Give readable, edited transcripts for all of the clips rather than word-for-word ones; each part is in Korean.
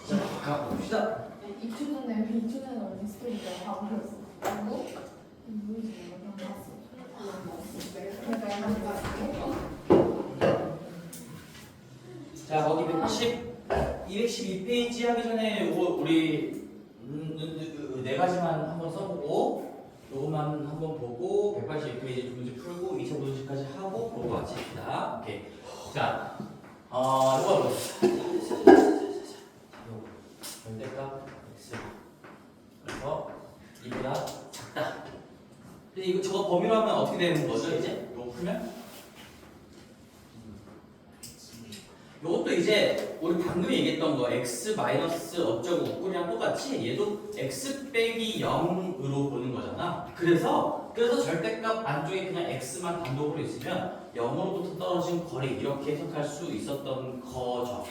자, 가봅시다. 2초 전에 언니 스토리가 다 보였어. 그리고 뭐지? 그냥 봤어. 자, 거기 212페이지 하기 전에 요거 우리 네 가지만 한번 써보고 요것만 한번 보고 182페이지 두 문제 풀고 2차 문제까지 하고 그러고 마칩시다. 오케이. 자, 요거 절대값 x 그래서 이보다 작다. 근데 이거 저거 범위로 하면 어떻게 되는 거죠? 이제 이거 풀면? 이것도 이제 우리 방금 얘기했던 거 x 마이너스 어쩌고 우꾸리랑 똑같이 얘도 x 빼기 0으로 보는 거잖아. 그래서 절대값 안쪽에 그냥 x만 단독으로 있으면 0으로부터 떨어진 거리 이렇게 해석할 수 있었던 거죠.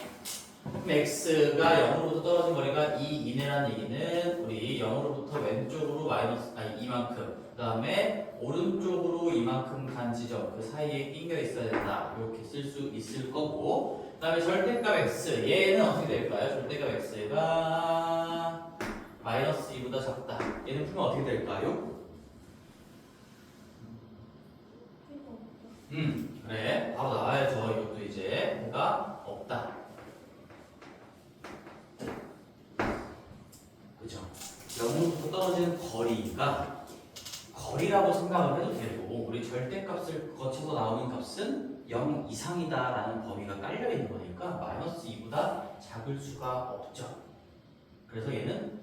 그럼 x가 0으로부터 떨어진 거리가 2 이내라는 얘기는 우리 0으로부터 왼쪽으로 마이너스 이만큼 그 다음에 오른쪽으로 이만큼 간 지점 그 사이에 낑겨 있어야 된다 이렇게 쓸 수 있을 거고 그 다음에 절대값 x 얘는 어떻게 될까요? 절대값 x가 마이너스 2보다 작다 얘는 풀면 어떻게 될까요? 그래 바로 나와야죠. 이것도 이제 뭐가 없다. 그죠? 0으로부터 떨어지는 거리라고 생각을 해도 되고 우리 절대값을 거쳐서 나오는 값은 0 이상이다라는 범위가 깔려 있는 거니까 마이너스 2보다 작을 수가 없죠. 그래서 얘는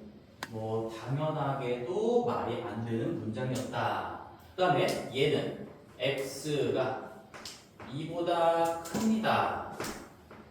뭐 당연하게도 말이 안 되는 문장이었다. 그 다음에 얘는 x가 2보다 큽니다.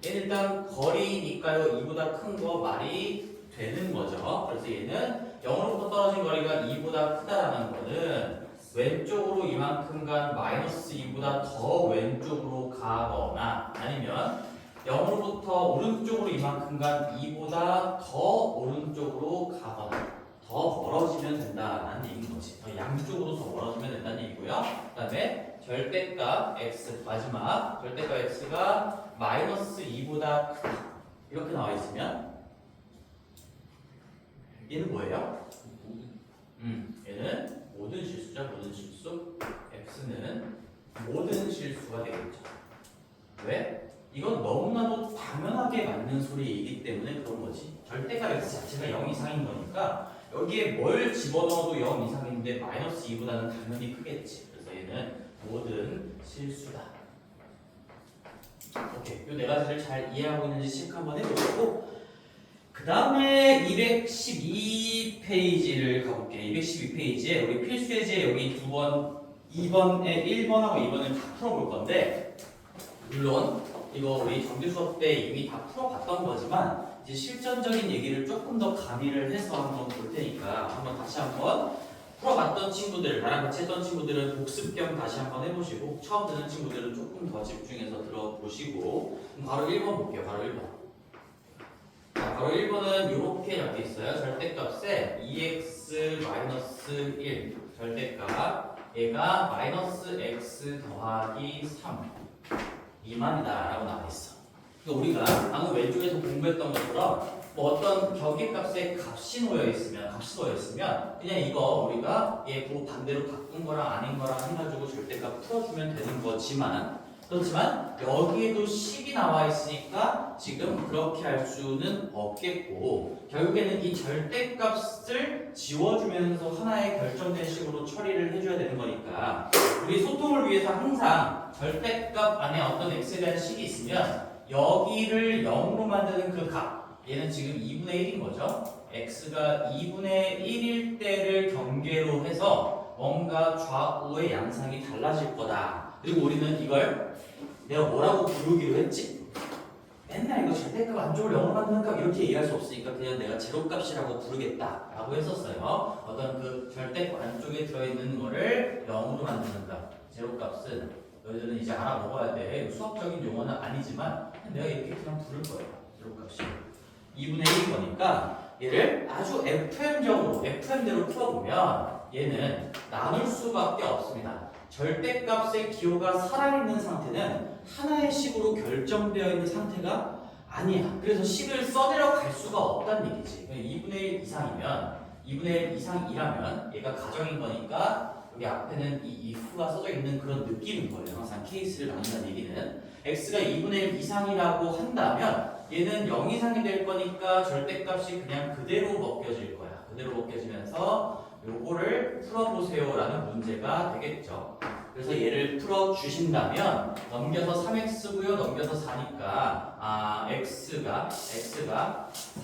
얘는 일단 거리니까요. 2보다 큰 거 말이 되는 거죠. 그래서 얘는 0으로부터 떨어진 거리가 2보다 크다라는 거는 왼쪽으로 이만큼 간 마이너스 2보다 더 왼쪽으로 가거나 아니면 0으로부터 오른쪽으로 이만큼 간 2보다 더 오른쪽으로 가거나 더 멀어지면 된다는 얘기인 거지. 더 양쪽으로 더 멀어지면 된다는 얘기고요. 그 다음에 절대값 x 마지막 절대값 x가 마이너스 2보다 크다 이렇게 나와 있으면 얘는 뭐예요? 얘는 모든 실수죠. 모든 실수. x는 모든 실수가 되겠죠. 왜? 이건 너무나도 당연하게 맞는 소리이기 때문에 그런 거지. 절대값 x 자체가 0 이상인 거니까 여기에 뭘 집어넣어도 0 이상인데 마이너스 2보다는 당연히 크겠지. 그래서 얘는 모든 실수다. 오케이. 이 네 가지를 잘 이해하고 있는지 체크 한번 해보시고 그 다음에 212페이지를 가볼게요. 212페이지에 우리 필수예제 여기 2번에 1번하고 2번을 다 풀어볼 건데 물론 이거 우리 정규 수업 때 이미 다 풀어봤던 거지만 이제 실전적인 얘기를 조금 더 가미를 해서 한번 볼 테니까 한번 다시 한번 풀어봤던 친구들, 나랑 같이 했던 친구들은 복습 겸 다시 한번 해보시고 처음 듣는 친구들은 조금 더 집중해서 들어보시고 바로 1번 볼게요. 바로 1번. 자, 바로 1번은 이렇게 적혀 있어요. 절대값에 2x-1 절대값 얘가 마이너스 x 더하기 3 미만이다 라고 나와 있어. 그러니까 우리가 방금 왼쪽에서 공부했던 것처럼 뭐 어떤 격의값에 값이 놓여 있으면 그냥 이거 우리가 얘 그 반대로 바꾼 거랑 아닌 거랑 해가지고 절대값 풀어주면 되는 거지만 그렇지만 여기에도 10이 나와 있으니까 지금 그렇게 할 수는 없겠고 결국에는 이 절대값을 지워주면서 하나의 결정된 식으로 처리를 해줘야 되는 거니까 우리 소통을 위해서 항상 절대값 안에 어떤 x에 대한 식이 있으면 여기를 0으로 만드는 그 값 얘는 지금 2분의 1인 거죠. x가 2분의 1일 때를 경계로 해서 뭔가 좌우의 양상이 달라질 거다. 그리고 우리는 이걸 내가 뭐라고 부르기로 했지? 맨날 이거 절대값 안쪽을 0으로 만드는 값 이렇게 얘기할 수 없으니까 그냥 내가 제로값이라고 부르겠다 라고 했었어요. 어떤 그 절대값 안쪽에 들어있는 거를 0으로 만드는 값 제로값은 너희들은 이제 알아먹어야 돼. 수학적인 용어는 아니지만 내가 이렇게 그냥 부를 거예요. 제로값이 2분의 1인 거니까 얘를 아주 FM대로 풀어보면 얘는 나눌 수밖에 없습니다. 절대값의 기호가 살아있는 상태는 하나의 식으로 결정되어 있는 상태가 아니야. 그래서 식을 써내려갈 수가 없다는 얘기지. 2분의 1 이상이면 2분의 1 이상이라면 얘가 가정인 거니까 여기 앞에는 이 if가 써져 있는 그런 느낌인 거예요. 항상 케이스를 나눈다는 얘기는 x가 2분의 1 이상이라고 한다면 얘는 0 이상이 될 거니까 절대값이 그냥 그대로 벗겨질 거야. 그대로 벗겨지면서 요거를 풀어보세요라는 문제가 되겠죠. 그래서 얘를 풀어주신다면 넘겨서 3x고요. 넘겨서 4니까 x가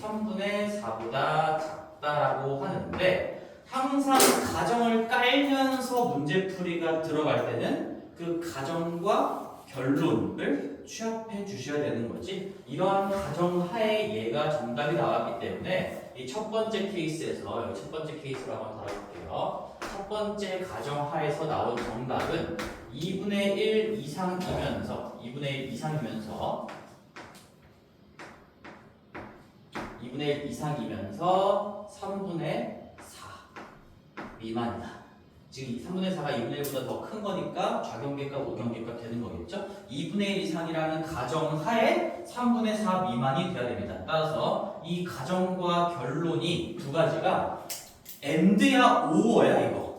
3분의 4보다 작다라고 하는데 항상 가정을 깔면서 문제풀이가 들어갈 때는 그 가정과 결론을 취합해 주셔야 되는 거지. 이러한 가정하에 얘가 정답이 나왔기 때문에 이 첫 번째 케이스에서 여기 첫 번째 케이스로 한번 다뤄볼게요. 첫 번째 가정하에서 나온 정답은 2분의 1 이상이면서 2분의 1 이상이면서 3분의 4 미만이다. 지금 3분의 4가 2분의 1보다 더 큰 거니까 좌경계값, 우경계값 되는 거겠죠? 2분의 1 이상이라는 가정하에 3분의 4 미만이 돼야 됩니다. 따라서 이 가정과 결론이 두 가지가 AND야 OR야 이거.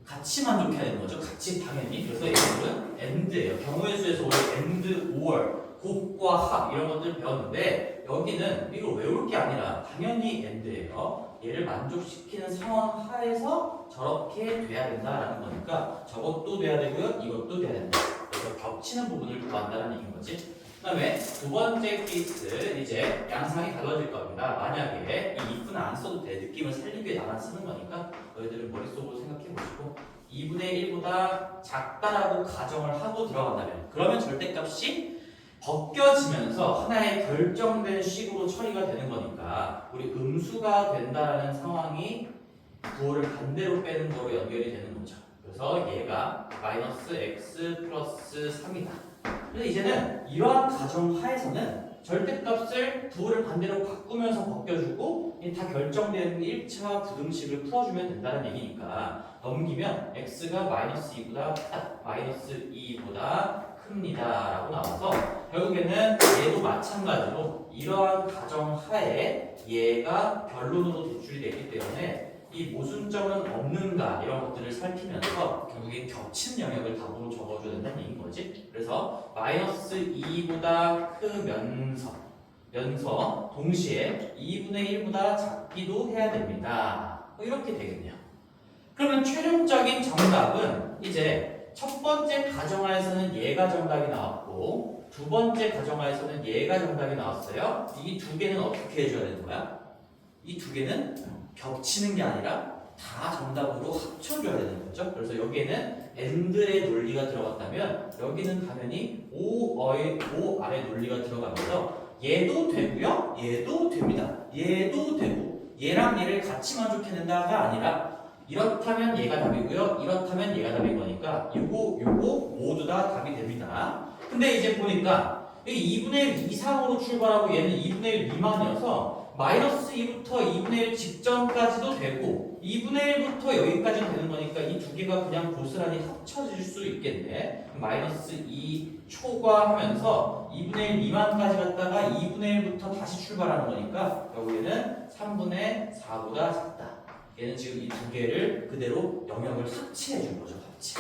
같이 만족해야 되는 거죠. 같이 당연히. 그래서 얘들은 AND예요. 경우의 수에서 우리 AND, OR, 곱과 합 이런 것들 배웠는데 여기는 이걸 외울 게 아니라 당연히 AND예요. 얘를 만족시키는 상황 하에서 저렇게 돼야 된다라는 거니까 저것도 돼야 되고요. 이것도 돼야 된다. 그래서 겹치는 부분을 구한다는 얘기인 거지. 그 다음에 두 번째 케이스 이제 양상이 달라질 겁니다. 만약에 이 if는 안 써도 돼. 느낌을 살리기 위해 나만 쓰는 거니까 너희들은 머릿속으로 생각해 보시고 2분의 1보다 작다라고 가정을 하고 들어간다면 그러면 절대값이 벗겨지면서 하나의 결정된 식으로 처리가 되는 거니까 우리 음수가 된다라는 상황이 부호를 반대로 빼는 거로 연결이 되는 거죠. 그래서 얘가 마이너스 x 플러스 3이다. 그래서 이제는 이러한 가정 하에서는 절대값을 부호를 반대로 바꾸면서 벗겨주고 다 결정된 1차 부등식을 풀어주면 된다는 얘기니까 넘기면 x가 마이너스 2보다 크다. 마이너스 2보다 큽니다. 라고 나와서 결국에는 얘도 마찬가지로 이러한 가정하에 얘가 결론으로 도출이 되기 때문에 이 모순점은 없는가 이런 것들을 살피면서 결국에 겹친 영역을 답으로 적어줘야 된다는 얘기인 거지. 그래서 마이너스 2보다 크면서 동시에 2분의 1보다 작기도 해야 됩니다. 이렇게 되겠네요. 그러면 최종적인 정답은 이제 첫 번째 가정하에서는 얘가 정답이 나왔고 두 번째 가정하에서는 얘가 정답이 나왔어요. 이 두 개는 어떻게 해줘야 되는 거야? 이 두 개는 겹치는 게 아니라 다 정답으로 합쳐줘야 되는 거죠. 그래서 여기에는 AND의 논리가 들어갔다면 여기는 당연히 OR의 논리가 들어가면서 얘도 되고요. 얘도 됩니다. 얘도 되고 얘랑 얘를 같이 만족해낸다가 아니라 이렇다면 얘가 답이고요. 이렇다면 얘가 답인 거니까 요거 모두 다 답이 됩니다. 근데 이제 보니까 2분의 1 이상으로 출발하고 얘는 2분의 1 미만이어서 마이너스 2부터 2분의 1 직전까지도 되고 2분의 1부터 여기까지는 되는 거니까 이 두 개가 그냥 고스란히 합쳐질 수 있겠네. 마이너스 2 초과하면서 2분의 1 미만까지 갔다가 2분의 1부터 다시 출발하는 거니까 결국에는 3분의 4보다 작다. 얘는 지금 이 두 개를 그대로 영역을 합치해 준 거죠. 합치.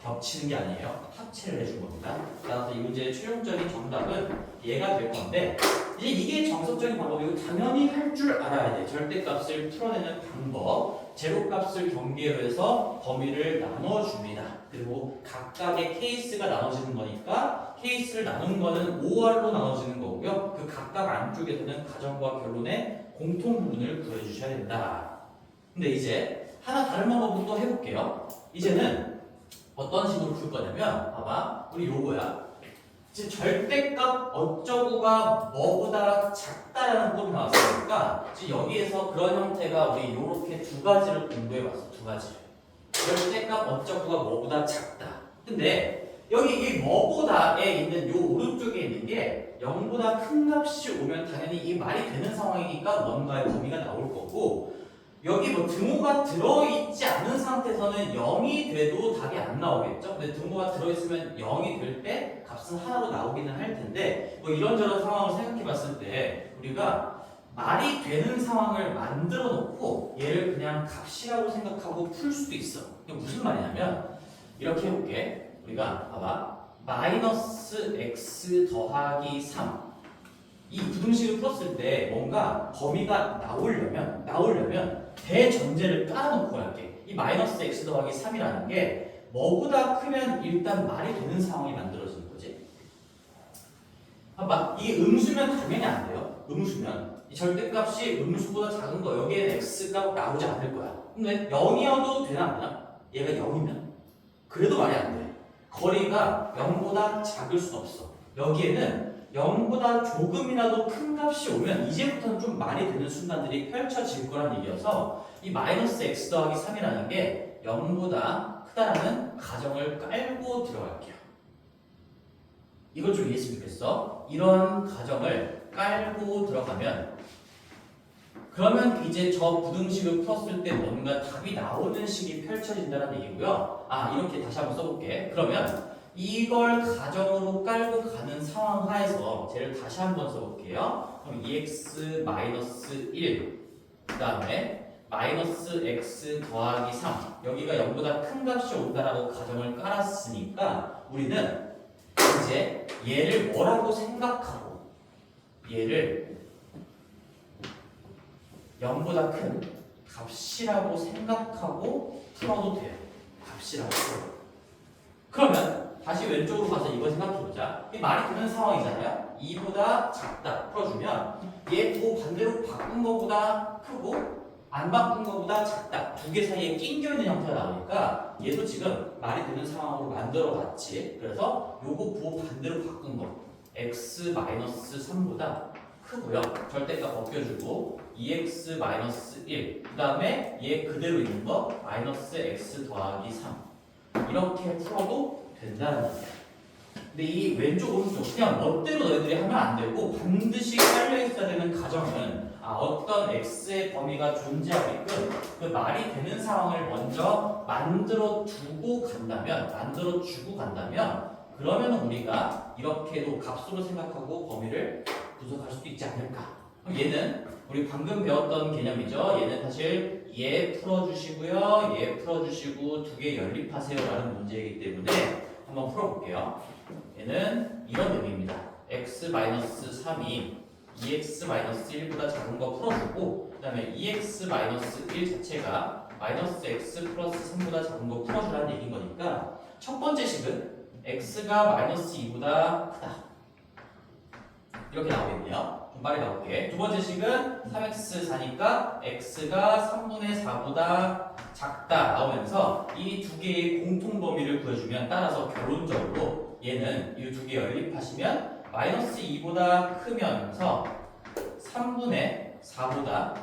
겹치는 게 아니에요. 합체를 해준 겁니다. 따라서 이 문제의 최종적인 정답은 얘가 될 건데 이제 이게 정석적인 방법이고 당연히 할 줄 알아야 돼. 절대값을 풀어내는 방법. 제로값을 경계로 해서 범위를 나눠줍니다. 그리고 각각의 케이스가 나눠지는 거니까 케이스를 나눈 거는 5R로 나눠지는 거고요. 그 각각 안쪽에서는 가정과 결론의 공통 부분을 구해주셔야 된다. 근데 이제 하나 다른 방법으로 또 해볼게요. 이제는 어떤 식으로 풀 거냐면 봐봐 우리 요거야. 지금 절대값 어쩌고가 뭐보다 작다라는 꼴이 나왔으니까 지금 여기에서 그런 형태가 우리 요렇게 두 가지를 공부해봤어. 두 가지를. 절대값 어쩌고가 뭐보다 작다. 근데 여기 이 뭐보다에 있는 요 오른쪽에 있는 게 0보다 큰 값이 오면 당연히 이 말이 되는 상황이니까 뭔가의 범위가 나올 거고 여기 뭐 등호가 들어있지 않은 상태에서는 0이 돼도 답이 안 나오겠죠? 근데 등호가 들어있으면 0이 될 때 값은 하나로 나오기는 할 텐데 뭐 이런저런 상황을 생각해 봤을 때 우리가 말이 되는 상황을 만들어 놓고 얘를 그냥 값이라고 생각하고 풀 수도 있어. 이게 무슨 말이냐면 이렇게 해볼게. 우리가 봐봐. 마이너스 x 더하기 3 이 부등식을 풀었을 때 뭔가 범위가 나오려면 대전제를 깔아놓고 할게. 이 마이너스 x 더하기 3이라는 게 뭐보다 크면 일단 말이 되는 상황이 만들어지는 거지. 봐봐. 이게 음수면 당연히 안 돼요. 음수면 이 절대값이 음수보다 작은 거 여기에 x가 나오지 않을 거야. 근데 0이어도 되나 안 되나? 얘가 0이면 그래도 말이 안 돼. 거리가 0보다 작을 순 없어. 여기에는 0보다 조금이라도 큰 값이 오면 이제부터는 좀 말이 되는 순간들이 펼쳐질 거란 얘기여서 이 마이너스 x 더하기 3이라는 게 0보다 크다라는 가정을 깔고 들어갈게요. 이걸 좀 이해했으면 좋겠어. 이런 가정을 깔고 들어가면 그러면 이제 저 부등식을 풀었을 때 뭔가 답이 나오는 식이 펼쳐진다는 얘기고요. 이렇게 다시 한번 써볼게. 그러면 이걸 가정으로 깔고 가는 상황 하에서 쟤를 다시 한번 써볼게요. 그럼 2x-1 그 다음에 마이너스 x 더하기 3 여기가 0보다 큰 값이 온다라고 가정을 깔았으니까 우리는 이제 얘를 뭐라고 생각하고 얘를 0보다 큰 값이라고 생각하고 풀어도 돼요. 값이라고 풀어도. 그러면 다시 왼쪽으로 가서 이거 생각해보자. 이 말이 되는 상황이잖아요. 2보다 작다 풀어주면 얘 또 반대로 바꾼 거보다 크고 안 바꾼 거보다 작다. 두 개 사이에 낑겨 있는 형태가 나오니까 얘도 지금 말이 되는 상황으로 만들어 봤지. 그래서 요거 부호 반대로 바꾼 거 x-3보다 크고요. 절대값 벗겨주고 2x-1 그 다음에 얘 그대로 있는 거 마이너스 x 더하기 3 이렇게 풀어도 된다는 거예요. 근데 이 왼쪽 오른쪽 그냥 멋대로 너희들이 하면 안 되고 반드시 깔려 있어야 되는 가정은 어떤 x의 범위가 존재하게끔 그 말이 되는 상황을 먼저 만들어 주고 간다면 그러면 우리가 이렇게도 값으로 생각하고 범위를 분석할 수도 있지 않을까. 그럼 얘는 우리 방금 배웠던 개념이죠. 얘는 사실 얘 풀어주시고요. 얘 풀어주시고 두 개 연립하세요 라는 문제이기 때문에 한번 풀어볼게요. 얘는 이런 의미입니다. x-3이 2x-1보다 작은 거 풀어주고 그 다음에 2x-1 자체가 마이너스 x 플러스 3보다 작은 거 풀어주라는 얘기인 거니까 첫 번째 식은 x가 마이너스 2보다 크다. 이렇게 나오겠네요. 좀 빨리 나올게. 두 번째 식은 3x4니까 x가 3분의 4보다 작다 나오면서 이 두 개의 공통 범위를 구해주면 따라서 결론적으로 얘는 이 두 개 연립하시면 마이너스 2보다 크면서 3분의 4보다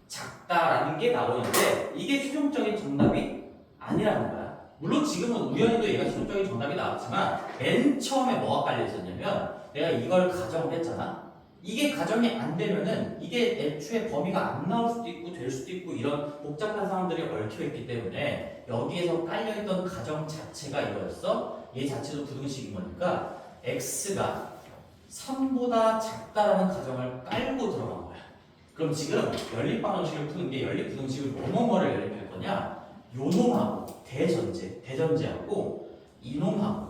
작다라는 게 나오는데 이게 최종적인 정답이 아니라는 거야. 물론 지금은 우연히도 얘가 최종적인 정답이 나왔지만 맨 처음에 뭐가 깔려 있었냐면 내가 이걸 가정을 했잖아. 이게 가정이 안 되면은 이게 애초에 범위가 안 나올 수도 있고 될 수도 있고 이런 복잡한 상황들이 얽혀 있기 때문에 여기에서 깔려있던 가정 자체가 이거였어. 얘 자체도 부등식인 거니까 x가 3보다 작다라는 가정을 깔고 들어간 거야. 그럼 지금 연립방정식을 푸는 게 연립부등식을 뭐뭐뭐를 연립할 거냐? 요놈하고 대전제하고 이놈하고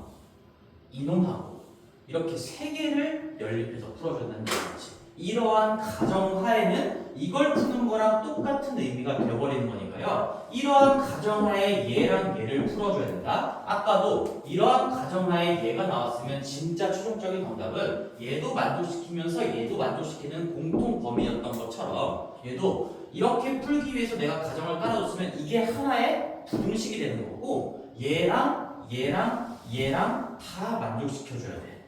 이렇게 세 개를 연립해서 풀어준다는 얘기지. 이러한 가정하에는 이걸 푸는 거랑 똑같은 의미가 되어버리는 거니까요. 이러한 가정하에 얘랑 얘를 풀어줘야 된다. 아까도 이러한 가정하에 얘가 나왔으면 진짜 최종적인 정답은 얘도 만족시키면서 얘도 만족시키는 공통 범위였던 것처럼 얘도 이렇게 풀기 위해서 내가 가정을 깔아줬으면 이게 하나의 부등식이 되는 거고 얘랑 다 만족시켜줘야 돼.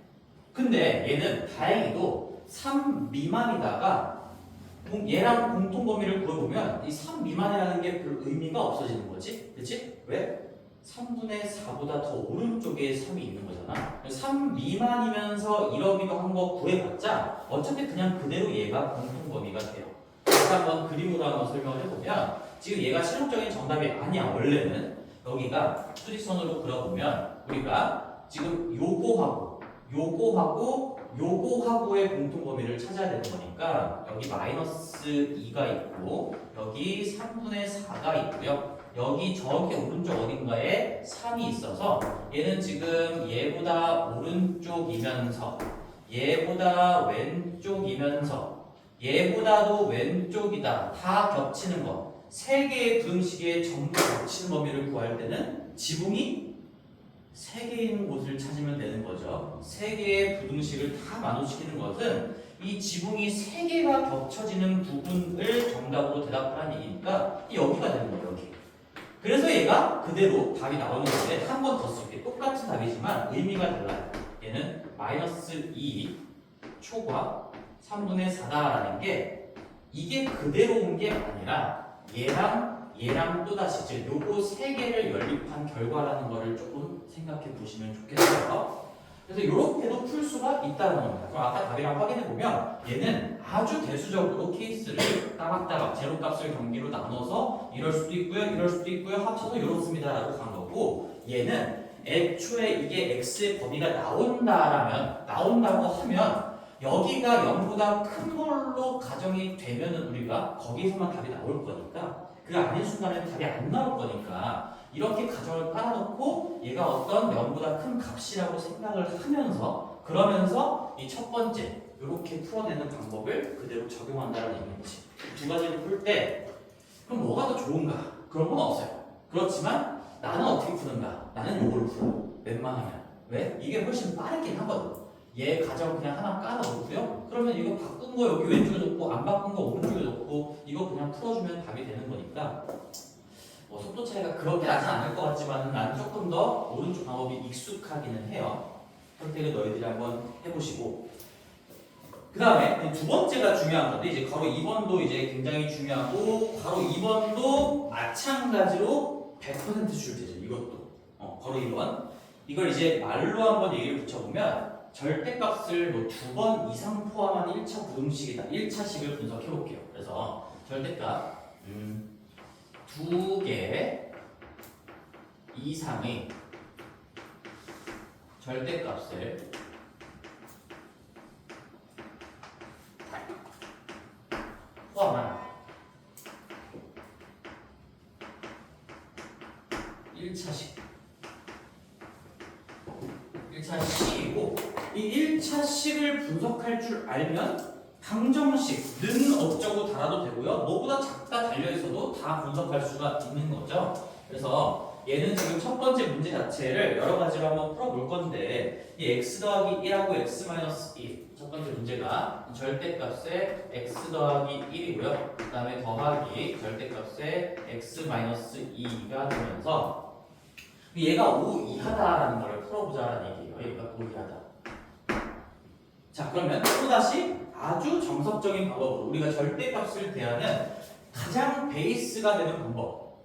근데 얘는 다행히도 3 미만이다가 얘랑 공통 범위를 구해보면 이 3 미만이라는 게 별 의미가 없어지는 거지. 그치? 왜? 3분의 4보다 더 오른쪽에 3이 있는 거잖아. 3 미만이면서 이러기도 한 거 구해봤자 어차피 그냥 그대로 얘가 공통 범위가 돼요. 다시 한번 그림으로 한번 설명을 해보면 지금 얘가 실용적인 정답이 아니야. 원래는 여기가 수직선으로 그려보면 우리가 지금 요거하고의 공통 범위를 찾아야 되는 거니까 여기 마이너스 2가 있고 여기 3분의 4가 있고요. 여기 저기 오른쪽 어딘가에 3이 있어서 얘는 지금 얘보다 오른쪽이면서 얘보다 왼쪽이면서 얘보다도 왼쪽이다. 다 겹치는 거. 세 개의 부등식에 전부 겹치는 범위를 구할 때는 지붕이 세 개 있는 곳을 찾으면 되는 거죠. 세 개의 부등식을 다 만족시키는 것은 이 지붕이 세 개가 겹쳐지는 부분을 정답으로 대답하라는 얘기니까 여기가 되는 거예요. 여기. 그래서 얘가 그대로 답이 나오는 건데 한 번 더 쓸게. 똑같은 답이지만 의미가 달라요. 얘는 마이너스 2 초과 3분의 4다라는 게 이게 그대로 온 게 아니라 얘랑 또다시 즉 요거 세 개를 연립한 결과라는 거를 조금 생각해 보시면 좋겠어요. 그래서 이렇게도 풀 수가 있다는 겁니다. 그럼 아까 답이랑 확인해 보면 얘는 아주 대수적으로 케이스를 따박따박 제로값을 경기로 나눠서 이럴 수도 있고요, 합쳐서 이렇습니다라고 간 거고 얘는 애초에 이게 x의 범위가 나온다고 하면 여기가 0보다 큰 걸로 가정이 되면은 우리가 거기서만 답이 나올 거니까 그 아닌 순간에는 답이 안 나올 거니까 이렇게 가정을 깔아놓고 얘가 어떤 0보다 큰 값이라고 생각을 하면서 그러면서 이 첫 번째 이렇게 풀어내는 방법을 그대로 적용한다는 얘기지. 두 가지를 풀 때 그럼 뭐가 더 좋은가? 그런 건 없어요. 그렇지만 나는 어떻게 푸는가? 나는 요걸 풀어요. 웬만하면. 왜? 이게 훨씬 빠르긴 하거든. 얘 가정 그냥 하나 깔아놓고요. 그러면 이거 바꾼 거 여기 왼쪽에 놓고 안 바꾼 거 오른쪽에 놓고 이거 그냥 풀어주면 답이 되는 거니까 뭐 속도 차이가 그렇게 나지 않을 것 같지만 나는 조금 더 오른쪽 방법이 익숙하기는 해요. 선택을 너희들이 한번 해보시고 그 다음에 두 번째가 중요한 건데 이제 가로 2번도 이제 굉장히 중요하고 가로 2번도 마찬가지로 100% 출제죠. 이것도 가로 2번 이걸 이제 말로 한번 얘기를 붙여보면 절대값을 뭐 2번 이상 포함한 1차 부등식이다. 1차식을 분석해 볼게요. 그래서 절대값 2개 이상의 절대값을 포함한 1차식이고 이 1차식을 분석할 줄 알면 방정식는 어쩌고 달아도 되고요. 뭐보다 작다 달려있어도 다 분석할 수가 있는 거죠. 그래서 얘는 지금 첫 번째 문제 자체를 여러 가지로 한번 풀어볼 건데 이 x 더하기 1하고 x 마이너스 1 첫 번째 문제가 절대값의 x 더하기 1이고요. 그 다음에 더하기 절대값의 x 마이너스 2가 되면서 얘가 5 이하다라는 걸 풀어보자라는 얘기예요. 얘가 5 이하다. 자 그러면 또다시 아주 정석적인 방법으로 우리가 절대값을 대하는 가장 베이스가 되는 방법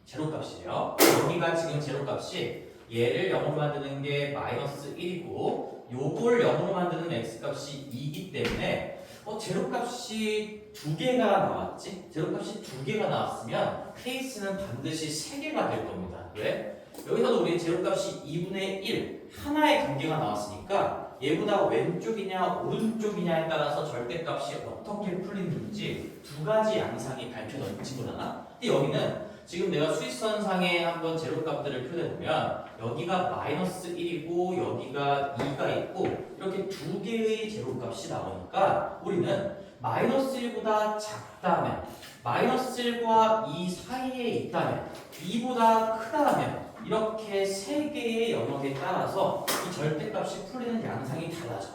제로값이에요. 여기가 지금 제로값이 얘를 0으로 만드는 게 마이너스 1이고 요걸 0으로 만드는 x값이 2이기 때문에 제로값이 2개가 나왔지? 제로값이 2개가 나왔으면 케이스는 반드시 3개가 될 겁니다. 왜? 여기서도 우리 제로값이 2분의 1 하나의 관계가 나왔으니까 얘보다 왼쪽이냐 오른쪽이냐에 따라서 절대값이 어떻게 풀리는지 두 가지 양상이 밝혀진 거잖아. 근데 여기는 지금 내가 수직선상에 한번 제로값들을 표해보면 여기가 마이너스 1이고 여기가 2가 있고 이렇게 두 개의 제로값이 나오니까 우리는 마이너스 1보다 작다면 마이너스 1과 2 사이에 있다면 2보다 크다면 이렇게 세 개의 영역에 따라서 이 절대값이 풀리는 양상이 달라져.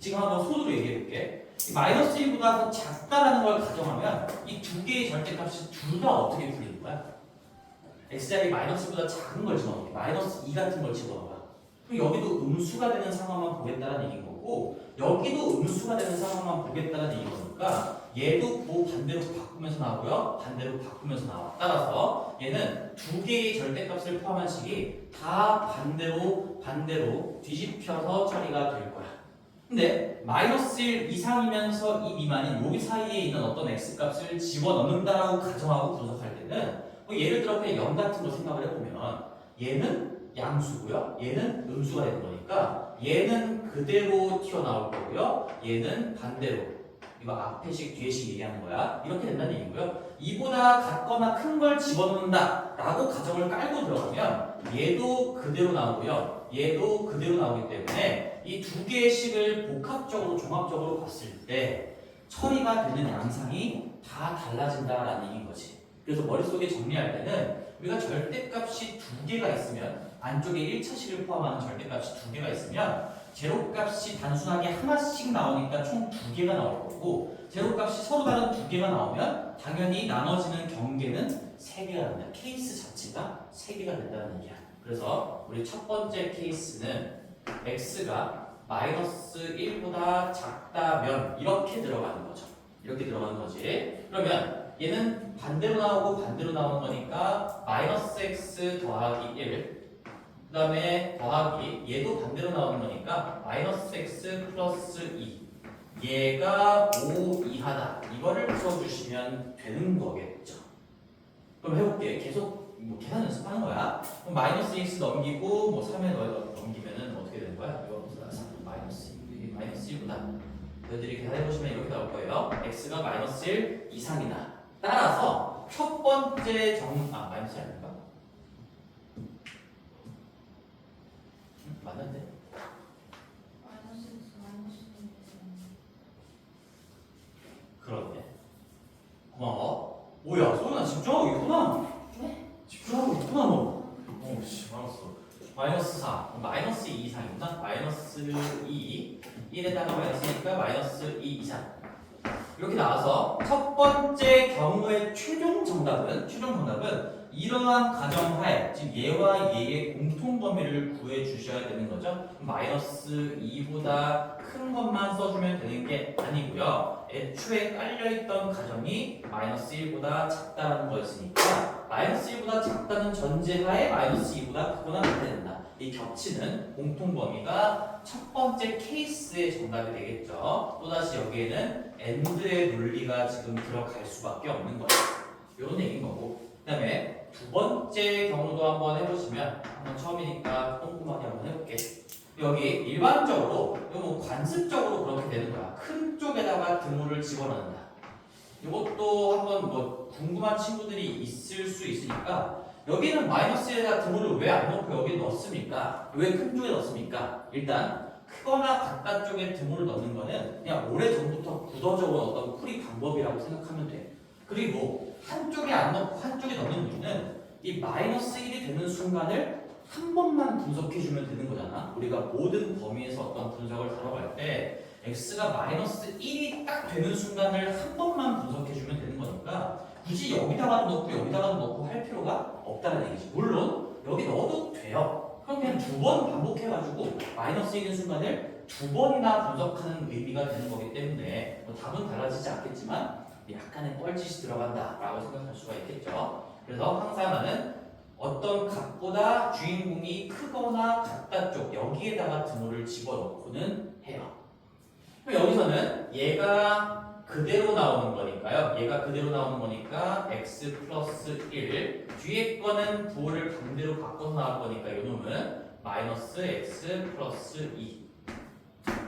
지금 한번 손으로 얘기해볼게. 마이너스 1보다 더 작다라는 걸 가정하면 이 두 개의 절대값이 둘 다 어떻게 풀리는 거야? x자리 마이너스보다 작은 걸 집어넣게. 마이너스 2 같은 걸 집어넣어봐. 그럼 여기도 음수가 되는 상황만 보겠다는 얘기인 거고 여기도 음수가 되는 상황만 보겠다는 얘기인 거니까 얘도 그 반대로 바꾸면서 나오고요. 반대로 바꾸면서 나와. 따라서 얘는 두 개의 절대값을 포함한 식이 다 반대로 뒤집혀서 처리가 될 거야. 근데 마이너스 1 이상이면서 이 미만인 여기 사이에 있는 어떤 x값을 집어넣는다라고 가정하고 분석할 때는 뭐 예를 들어 그냥 0 같은 거 생각을 해보면 얘는 양수고요. 얘는 음수가 되는 거니까 얘는 그대로 튀어나올 거고요. 얘는 반대로 이거 앞에식 뒤에식 얘기하는 거야. 이렇게 된다는 얘기고요. 이보다 같거나 큰 걸 집어넣는다 라고 가정을 깔고 들어가면 얘도 그대로 나오고요. 얘도 그대로 나오기 때문에 이 두 개의 식을 복합적으로 종합적으로 봤을 때 처리가 되는 양상이 다 달라진다라는 얘기인 거지. 그래서 머릿속에 정리할 때는 우리가 절대값이 두 개가 있으면 안쪽에 1차식을 포함하는 절대값이 두 개가 있으면 제로값이 단순하게 하나씩 나오니까 총 두 개가 나올 거고 제로값이 서로 다른 두 개가 나오면 당연히 나눠지는 경계는 세 개가 된다. 케이스 자체가 세 개가 된다는 얘기야. 그래서 우리 첫 번째 케이스는 x가 마이너스 1보다 작다면 이렇게 들어가는 거죠. 이렇게 들어가는 거지. 그러면 얘는 반대로 나오고 반대로 나오는 거니까 마이너스 x 더하기 1 그 다음에 더하기 얘도 반대로 나오는 거니까 마이너스 x 플러스 2 얘가 5 이하다 이거를 풀어주시면 되는 거겠죠. 그럼 해볼게. 계속 뭐 계산 연습하는 거야. 그럼 마이너스 x 넘기고 뭐 3에 넘기면은 어떻게 되는 거야? 이거 마이너스 1보다 너희들이 계산해보시면 이렇게 나올 거예요. x가 마이너스 1 이상이다. 따라서 첫 번째 마이너스 1 아닌가? 맞는데? 그러네. 고마워. 오야, 소은아 집중하고 있구나. 네? 집중하고 있구나 너. 오씨, 알았어. 마이너스 4, 마이너스 2 이상이구나. 마이너스 2, 1에다가 마이너스니까 마이너스 2 이상. 이렇게 나와서 첫 번째 경우의 최종 정답은 이러한 가정하에 지금 얘와 얘의 공통 범위를 구해 주셔야 되는 거죠. 마이너스 2보다 큰 것만 써주면 되는 게 아니고요. 애초에 깔려있던 가정이 마이너스 1보다 작다는 거였으니까 마이너스 1보다 작다는 전제하에 마이너스 2보다 크거나 같아야 된다. 이 겹치는 공통 범위가 첫 번째 케이스의 정답이 되겠죠. 또다시 여기에는 AND의 논리가 지금 들어갈 수밖에 없는 거예요. 이런 얘기인 거고. 그 다음에 두 번째 경우도 한번 해보시면 한번 처음이니까 꼼꼼하게 한번 해볼게. 여기 일반적으로 뭐 관습적으로 그렇게 되는 거야. 큰 쪽에다가 드물을 집어넣는다. 이것도 한번 뭐 궁금한 친구들이 있을 수 있으니까 여기는 마이너스에다 드물을 왜 안 넣고 여기 넣습니까? 왜 큰 쪽에 넣습니까? 일단 크거나 같다 쪽에 드물을 넣는 거는 그냥 오래전부터 굳어져 온 어떤 풀이 방법이라고 생각하면 돼. 그리고 한쪽에 안 넣고 한쪽에 넣는 이유는 이 마이너스 1이 되는 순간을 한 번만 분석해주면 되는 거잖아. 우리가 모든 범위에서 어떤 분석을 다뤄갈 때 x가 마이너스 1이 딱 되는 순간을 한 번만 분석해주면 되는 거니까 굳이 여기다가도 넣고 여기다가도 넣고 할 필요가 없다는 얘기지. 물론 여기 넣어도 돼요. 그럼 그냥 두 번 반복해가지고 마이너스 1인 순간을 두 번이나 분석하는 의미가 되는 거기 때문에 뭐 답은 달라지지 않겠지만 약간의 뻘짓이 들어간다라고 생각할 수가 있겠죠. 그래서 항상 나는 어떤 값보다 주인공이 크거나 같다 쪽 여기에다가 드물을 집어넣고는 해요. 그럼 여기서는 얘가 그대로 나오는 거니까요. 얘가 그대로 나오는 거니까 x 플러스 1 뒤에 거는 부호를 반대로 바꿔서 나올 거니까 이놈은 마이너스 x 플러스 2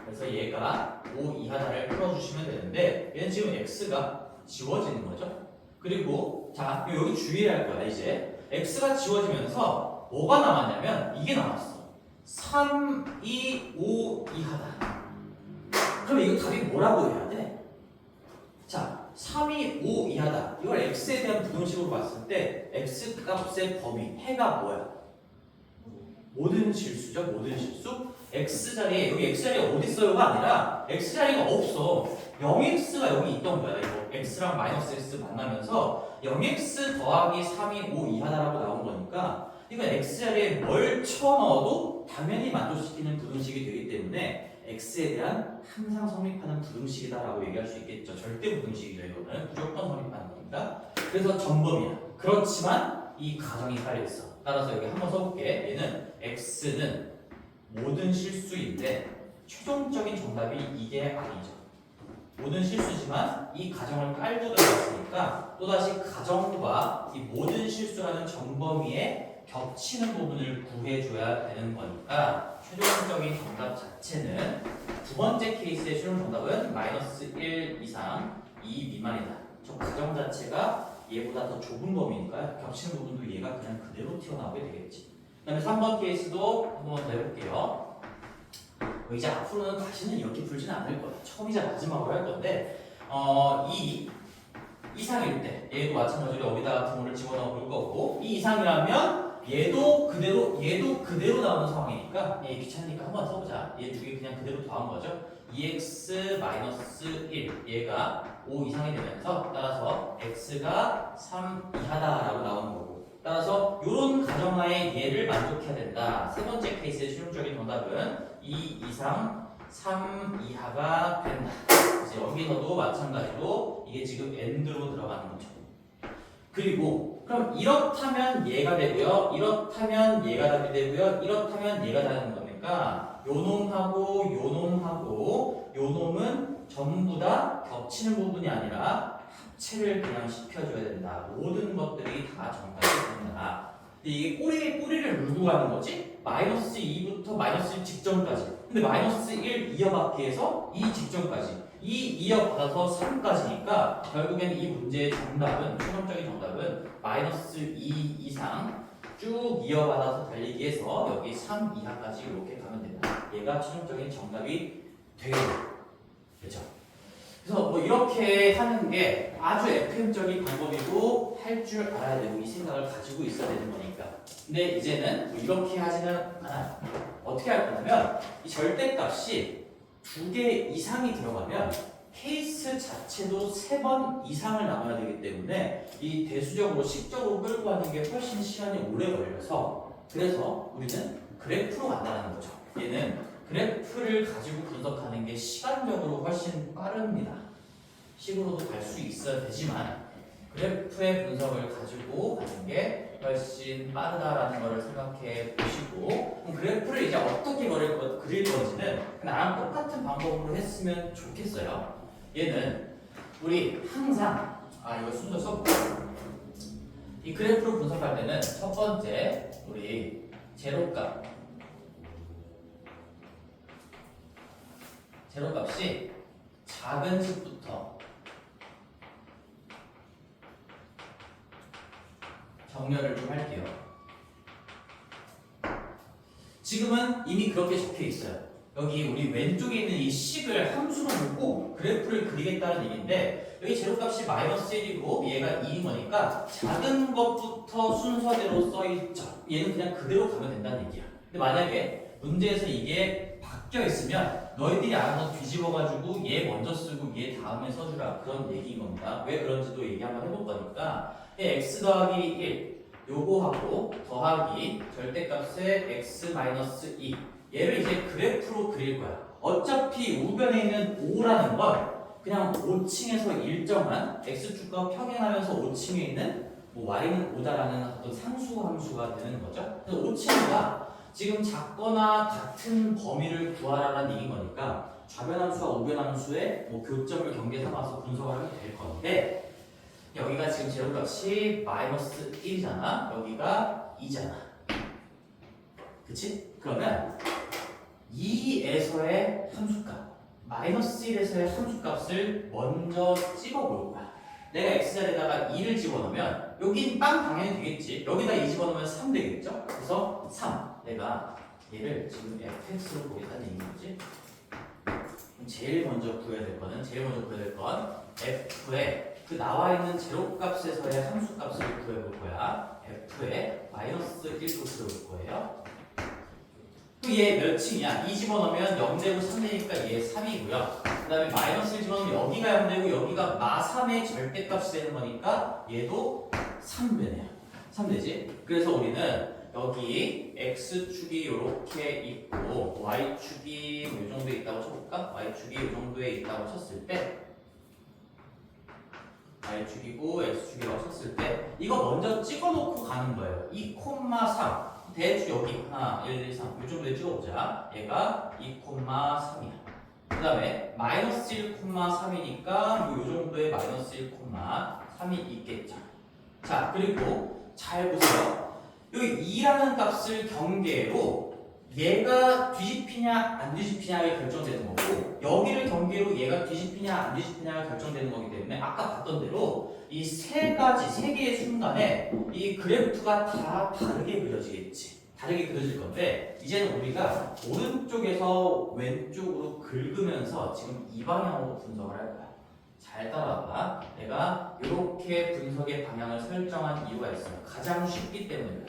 그래서 얘가 5 이하다를 풀어주시면 되는데 얘는 지금 x가 지워지는 거죠. 그리고 자 여기 주의해야 할 거야. 이제 x가 지워지면서 뭐가 남았냐면 이게 남았어. 3, 2, 5 이하다. 그럼 이거 답이 뭐라고 해야 돼? 자 3이 5 이하다. 이걸 x에 대한 부등식으로 봤을 때 x 값의 범위 해가 뭐야? 모든 실수죠. 모든 실수. x자리에 여기 x자리가 어디 있어요가 아니라 x자리가 없어. 0x가 여기 있던 거야. 이거 x랑 마이너스 x 만나면서 0x 더하기 3이 5 이하다라고 나온 거니까 이건 x자리에 뭘 쳐넣어도 당연히 만족시키는 부등식이 되기 때문에 x에 대한 항상 성립하는 부등식이다라고 얘기할 수 있겠죠. 절대 부등식이죠. 이거는 무조건 성립하는 겁니다. 그래서 전범이야. 그렇지만 이 가정이 깔려있어. 따라서 여기 한번 써볼게. 얘는 x는 모든 실수인데 최종적인 정답이 이게 아니죠. 모든 실수지만 이 가정을 깔고 들어갔으니까 또다시 가정과 이 모든 실수라는 정범위에 겹치는 부분을 구해줘야 되는 거니까 최종적인 정답 자체는 두 번째 케이스의 최종 정답은 -1 이상 2 미만이다. 저 가정 자체가 얘보다 더 좁은 범위니까 겹치는 부분도 얘가 그냥 그대로 튀어나오게 되겠지. 그 다음에 3번 케이스도 한번 더 해볼게요. 이제 앞으로는 다시는 이렇게 풀지는 않을 거야. 처음이자 마지막으로 할 건데 이 이상일 때 얘도 마찬가지로 여기다가 부호를 집어넣어 볼 거고 이 이상이라면 얘도 그대로 나오는 상황이니까 얘 귀찮으니까 한번 써보자. 얘 두 개 그냥 그대로 더한 거죠. 2x-1 얘가 5 이상이 되면서 따라서 x가 3 이하다라고 나오는 거고 따라서 이런 가정하에 얘를 만족해야 된다. 세 번째 케이스의 최종적인 정답은 2 이상 3 이하가 된다. 그래서 여기서도 마찬가지로 이게 지금 AND로 들어가는 거죠. 그리고 그럼 이렇다면 얘가 되고요. 이렇다면 얘가 답이 되고요. 이렇다면 얘가 되는 거니까 요 놈하고 요 놈하고 요 놈은 전부 다 겹치는 부분이 아니라 합체를 그냥 시켜줘야 된다. 모든 것들이 다 정답이 된다. 근데 이게 꼬리를 물고 가는 거지? -2부터 -1 직전까지. 근데 -1 이어받기 해서 2 직전까지. 2 이어받아서 3까지니까 결국엔 이 문제의 정답은 최종적인 정답은 -2 이상 쭉 이어받아서 달리기 해서 여기 3 이하까지 이렇게 가면 된다. 얘가 최종적인 정답이 되겠다. 그렇죠? 그래서 뭐 이렇게 하는 게 아주 FM적인 방법이고 할 줄 알아야 되고 이 생각을 가지고 있어야 되는 거니까. 근데 이제는 뭐 이렇게 하지는 않아요. 어떻게 할 거냐면 이 절대값이 2개 이상이 들어가면 케이스 자체도 3번 이상을 나눠야 되기 때문에 이 대수적으로 식적으로 끌고 가는 게 훨씬 시간이 오래 걸려서 그래서 우리는 그래프로 간다는 거죠. 얘는 그래프를 가지고 분석하는 게 시간적으로 훨씬 빠릅니다. 식으로도 갈 수 있어야 되지만 그래프의 분석을 가지고 가는 게 훨씬 빠르다라는 것을 생각해 보시고 그래프를 이제 어떻게 그릴 건지는 나랑 똑같은 방법으로 했으면 좋겠어요. 얘는 우리 항상 이거 순서 써볼까? 이 그래프를 분석할 때는 첫 번째 우리 제로값이 작은 숫부터 정렬을 좀 할게요. 지금은 이미 그렇게 적혀 있어요. 여기 우리 왼쪽에 있는 이 식을 함수로 보고 그래프를 그리겠다는 얘기인데 여기 제로값이 -1이고 얘가 2인 거니까 작은 것부터 순서대로 써있죠. 얘는 그냥 그대로 가면 된다는 얘기야. 근데 만약에 문제에서 이게 바뀌어 있으면 너희들이 알아서 뒤집어가지고 얘 먼저 쓰고 얘 다음에 써주라 그런 얘기인 겁니다. 왜 그런지도 얘기 한번 해볼 거니까 x 더하기 1 요거하고 더하기 절대값의 x-2 얘를 이제 그래프로 그릴 거야. 어차피 우변에 있는 5라는 건 그냥 5층에서 일정한 x축과 평행하면서 5층에 있는 뭐 y는 5다라는 어떤 상수 함수가 되는 거죠. 그래서 5층이가 지금 작거나 같은 범위를 구하라는 얘기인 거니까 좌변함수와 우변함수의 뭐 교점을 경계 삼아서 분석을 하면 될 건데 여기가 지금 제로값이 -1이잖아. 여기가 2잖아. 그치? 그러면 2에서의 함수값, -1에서의 함수값을 먼저 찍어볼 거야. 내가 x자리에다가 2를 집어넣으면 여긴 빵 당연히 되겠지. 여기다 2 집어넣으면 3 되겠죠? 그래서 3. 내가 얘를 지금 fx로 보겠다는 얘기인 거지. 제일 먼저 구해야 될 건 f의 그 나와 있는 제로값에서의 함수값을 구해볼 거야. f의 -1로 그려볼 거예요. 그 얘 몇 층이야? 2 집어넣으면 0되고 3되니까 얘 3이고요. 그 다음에 -1 집어넣으면 여기가 0되고 여기가 -3의 절대값이 되는 거니까 얘도 3되네요. 3되지? 그래서 우리는 여기 x축이 이렇게 있고 y축이 이 정도에 있다고 쳐볼까? y축이 이 정도에 있다고 쳤을 때 y축이고 x축이라고 쳤을 때 이거 먼저 찍어놓고 가는 거예요. 2,3 대충 여기 하나, 1, 2, 3 이 정도에 찍어보자. 얘가 2,3이야. 그 다음에 마이너스 1,3이니까 요 정도의 마이너스 1,3이 있겠죠. 자, 그리고 잘 보세요. 여기 2라는 값을 경계로 얘가 뒤집히냐 안 뒤집히냐가 결정되는 거고, 여기를 경계로 얘가 뒤집히냐 안 뒤집히냐가 결정되는 거기 때문에 아까 봤던 대로 이 세 개의 순간에 이 그래프가 다 다르게 그려지겠지. 다르게 그려질 건데, 이제는 우리가 오른쪽에서 왼쪽으로 긁으면서 지금 이 방향으로 분석을 할 거야. 잘 따라와봐. 내가 이렇게 분석의 방향을 설정한 이유가 있어요. 가장 쉽기 때문에.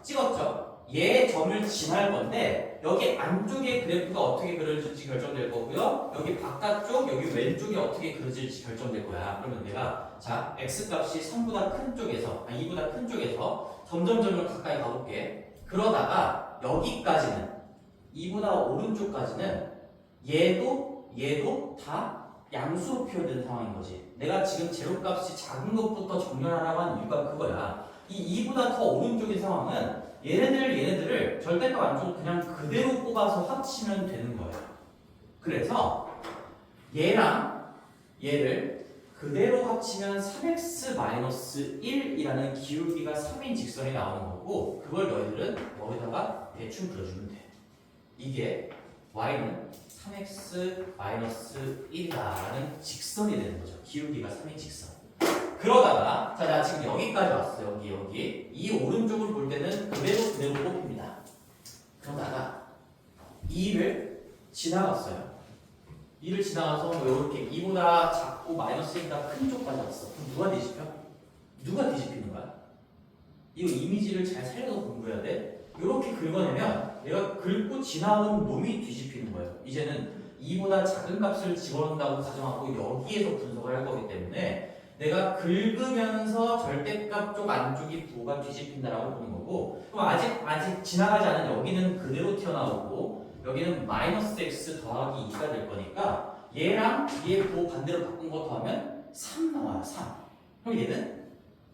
찍었죠? 얘 점을 지날 건데 여기 안쪽에 그래프가 어떻게 그려질지 결정될 거고요. 여기 바깥쪽, 여기 왼쪽이 어떻게 그려질지 결정될 거야. 그러면 내가 자 x 값이 3보다 큰 쪽에서 2보다 큰 쪽에서 점점 가까이 가볼게. 그러다가 여기까지는 2보다 오른쪽까지는 얘도 다 양수로 표현된 상황인 거지. 내가 지금 제로값이 작은 것부터 정렬하라고 하는 이유가 그거야. 이 2보다 더 오른쪽인 상황은 얘네들을 절대값 안쪽으로 그냥 그대로 뽑아서 합치면 되는 거예요. 그래서 얘랑 얘를 그대로 합치면 3x-1이라는 기울기가 3인 직선이 나오는 거고, 그걸 너희들은 여기다가 대충 그려주면 돼. 이게 y는 3x-1이라는 직선이 되는 거죠. 기울기가 3인 직선. 그러다가 자, 나 지금 여기까지 왔어. 여기 이 오른쪽을 볼 때는 그대로 뽑힙니다. 그러다가 2를 지나갔어요. 2를 지나가서 이렇게 2보다 작고 마이너스 1보다 큰 쪽까지 왔어. 그럼 누가 뒤집혀? 누가 뒤집히는 거야? 이거 이미지를 잘 살려서 공부해야 돼. 이렇게 긁어내면 내가 긁고 지나온 놈이 뒤집히는 거예요. 이제는 2보다 작은 값을 집어넣는다고 가정하고 여기에서 분석을 할 거기 때문에 내가 긁으면서 절대값 쪽 안쪽이 부호가 뒤집힌다라고 보는 거고, 그럼 아직 지나가지 않은 여기는 그대로 튀어나오고 여기는 마이너스 x 더하기 2가 될 거니까 얘랑 얘 부호 반대로 바꾼 거 더하면 3 나와요. 3. 그럼 얘는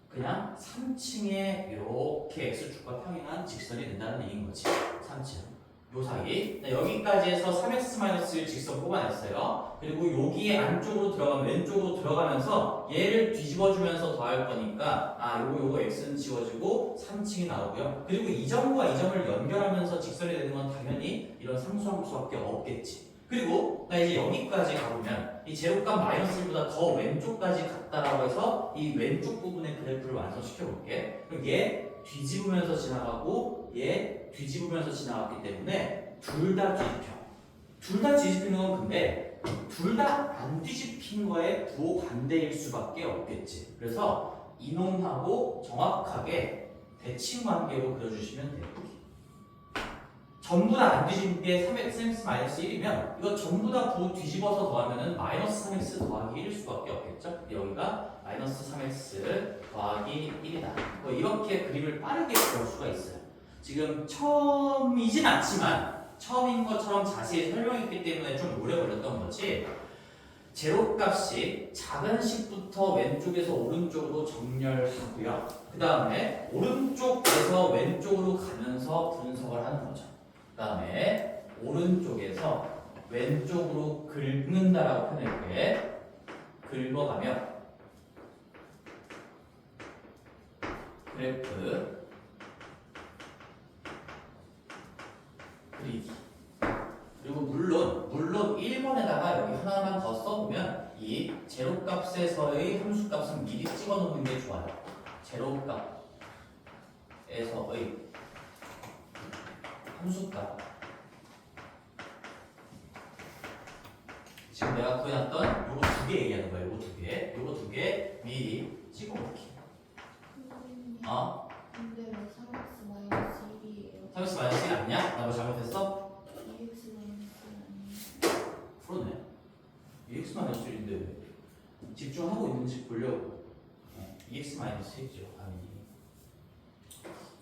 그냥 3층에 이렇게 x축과 평행한 직선이 된다는 얘기인 거지. 3층. 요 사이. 여기까지 해서 3x-1 직선 뽑아냈어요. 그리고 여기에 안쪽으로 들어가면 왼쪽으로 들어가면서 얘를 뒤집어주면서 더할 거니까 요거 x는 지워지고 3층이 나오고요. 그리고 이 점과 이 점을 연결하면서 직선이 되는 건 당연히 이런 상수함수밖에 없겠지. 그리고 나 이제 여기까지 가보면 이 제로값 마이너스 1보다 더 왼쪽까지 갔다라고 해서 이 왼쪽 부분의 그래프를 완성시켜 볼게. 그럼 얘 뒤집으면서 지나가고 얘 뒤집으면서 지나갔기 때문에 둘 다 뒤집혀. 둘 다 뒤집히는 건 근데 둘 다 안 뒤집힌 거에 부호 반대일 수밖에 없겠지. 그래서 이놈하고 정확하게 대칭관계로 그려주시면 돼요. 전부 다 안 뒤집힌 게 3x-1이면 이거 전부 다 부호 뒤집어서 더하면 마이너스 3x 더하기 1일 수밖에 없겠죠. 여기가 마이너스 3x 더하기 1이다. 뭐 이렇게 그림을 빠르게 그릴 수가 있어요. 지금 처음이진 않지만 처음인 것처럼 자세히 설명했기 때문에 좀 오래 걸렸던 거지. 제로값이 작은 식부터 왼쪽에서 오른쪽으로 정렬하고요. 그 다음에 오른쪽에서 왼쪽으로 가면서 분석을 하는 거죠. 그 다음에 오른쪽에서 왼쪽으로 긁는다라고 표현할게. 긁어가며 그래프 그리기. 그리고 물론 1번에다가 여기 하나만 더 써보면 이 제로값에서의 함수값은 미리 찍어놓는 게 좋아요. 제로값에서의 함수값. 지금 내가 구해놨던 요거 두 개 얘기하는 거예요. 요거 두 개 미리 찍어놓기. 근데 왜 3x-1이에요? 3x-1이 아니야? 나 뭐 잘못했어? 2x-1이 그러네. 2x-1인데 집중하고 있는지 보려고. 2x-1이죠. 당연히.